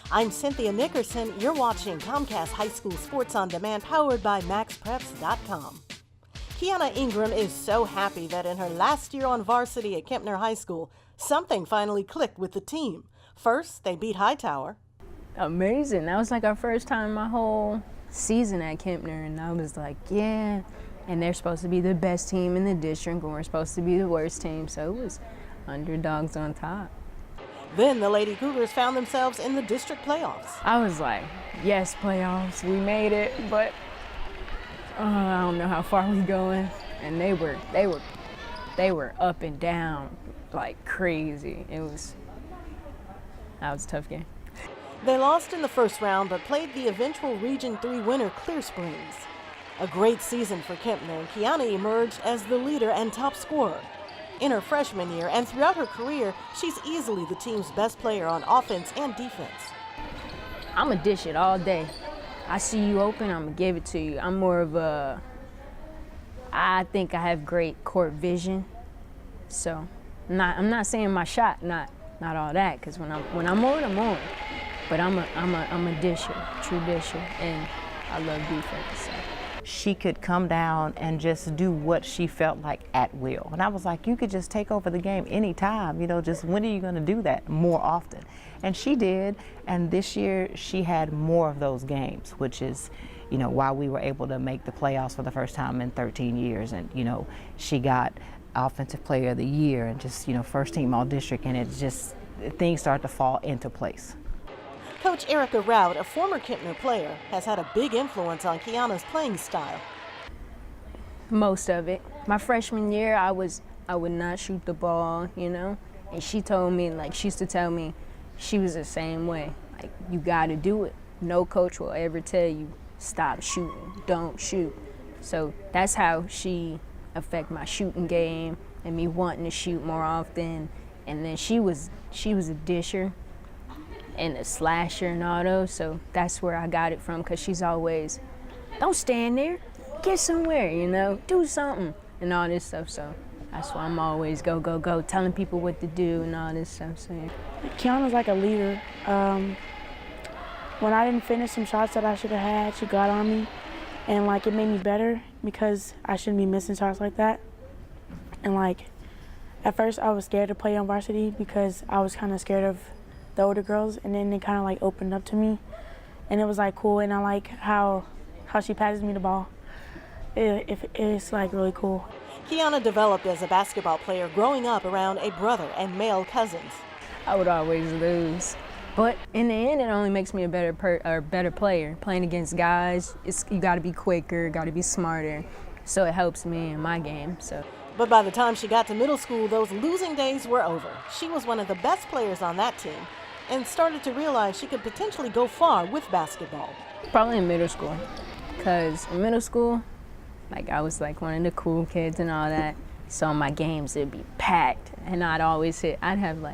I'm Cynthia Nickerson. You're watching Comcast High School Sports on Demand, powered by MaxPreps.com. Kiana Ingram is so happy that in her last year on varsity at Kempner High School, something finally clicked with the team. First, they beat Hightower. Amazing. That was like our first time my whole season at Kempner, and I was like, yeah. And they're supposed to be the best team in the district, and we're supposed to be the worst team, so it was underdogs on top. Then the Lady Cougars found themselves in the district playoffs. I was like, yes, playoffs, we made it, but I don't know how far we going. And they were up and down like crazy. That was a tough game. They lost in the first round, but played the eventual Region 3 winner, Clear Springs. A great season for Kempner, and Kiana emerged as the leader and top scorer. In her freshman year and throughout her career, she's easily the team's best player on offense and defense. I'm going to dish it all day. I see you open, I'm going to give it to you. I'm more of I think I have great court vision. So I'm not saying my shot, not all that, because when I'm on, I'm on. But I'm a disher, true disher, and I love defense. So. She could come down and just do what she felt like at will. And I was like, you could just take over the game anytime, just when are you going to do that more often? And she did, and this year she had more of those games, which is, why we were able to make the playoffs for the first time in 13 years. And, she got Offensive Player of the Year and just, first team all district, and it just, things start to fall into place. Coach Erica Rout, a former Kempner player, has had a big influence on Kiana's playing style. Most of it. My freshman year, I would not shoot the ball, and she told me, she used to tell me, she was the same way. Like, you got to do it. No coach will ever tell you, stop shooting, don't shoot. So that's how she affected my shooting game and me wanting to shoot more often. And then she was a disher and a slasher and all those, so that's where I got it from, because she's always, don't stand there, get somewhere, do something, and all this stuff. So that's why I'm always go, go, go, telling people what to do and all this stuff. So yeah. Kiana's like a leader. When I didn't finish some shots that I should have had, she got on me, and it made me better, because I shouldn't be missing shots like that. And at first I was scared to play on varsity, because I was kind of scared of the older girls, and then they kind of opened up to me, and it was cool. And I like how she passes me the ball. It's really cool. Kiana developed as a basketball player growing up around a brother and male cousins. I would always lose, but in the end, it only makes me a better player. Playing against guys, you got to be quicker, got to be smarter, so it helps me in my game. So. But by the time she got to middle school, those losing days were over. She was one of the best players on that team and started to realize she could potentially go far with basketball. Probably in middle school, because in middle school, I was one of the cool kids and all that. So my games, it'd be packed, and I'd always hit. I'd have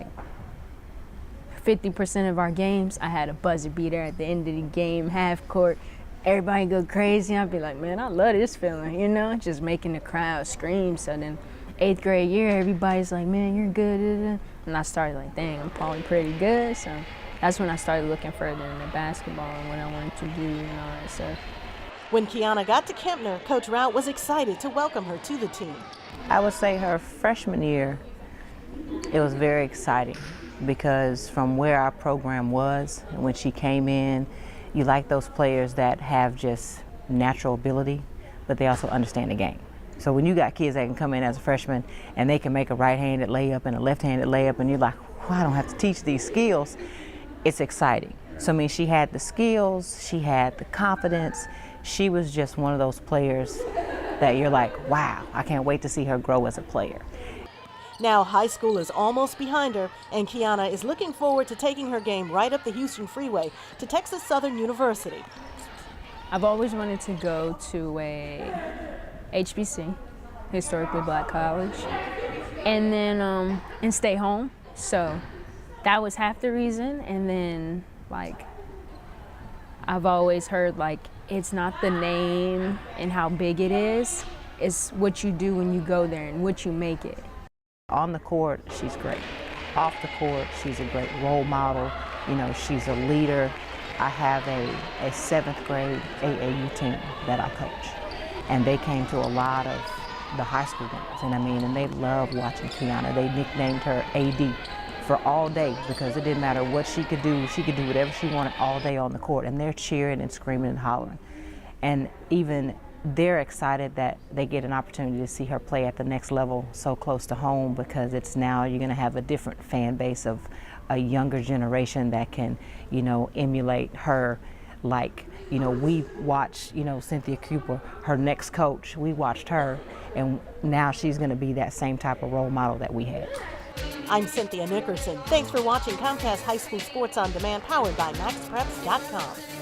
50% of our games, I had a buzzer beater at the end of the game, half court. Everybody go crazy. I'd be like, man, I love this feeling, just making the crowd scream. So then 8th grade year, everybody's like, man, you're good. And I started dang, I'm probably pretty good. So that's when I started looking further into basketball and what I wanted to do and all that stuff. When Kiana got to Kempner, Coach Rout was excited to welcome her to the team. I would say her freshman year, it was very exciting, because from where our program was, when she came in, you like those players that have just natural ability, but they also understand the game. So when you got kids that can come in as a freshman and they can make a right-handed layup and a left-handed layup, and you're like, well, I don't have to teach these skills, it's exciting. So she had the skills, she had the confidence. She was just one of those players that you're like, wow, I can't wait to see her grow as a player. Now high school is almost behind her, and Kiana is looking forward to taking her game right up the Houston Freeway to Texas Southern University. I've always wanted to go to a HBC, historically black college, and then and stay home. So that was half the reason. And then I've always heard it's not the name and how big it is, it's what you do when you go there and what you make it. On the court, she's great. Off the court, she's a great role model. You know, she's a leader. I have a 7th grade AAU team that I coach, and they came to a lot of the high school games, and I mean, and they love watching Kiana. They nicknamed her AD for all day because it didn't matter what she could do whatever she wanted all day on the court, and they're cheering and screaming and hollering. And even they're excited that they get an opportunity to see her play at the next level so close to home, because it's now you're going to have a different fan base of a younger generation that can, you know, emulate her. Like, you know, we watched, you know, Cynthia Cooper, her next coach, we watched her, and now she's going to be that same type of role model that we had. I'm Cynthia Nickerson. Thanks for watching Comcast High School Sports on Demand, powered by MaxPreps.com.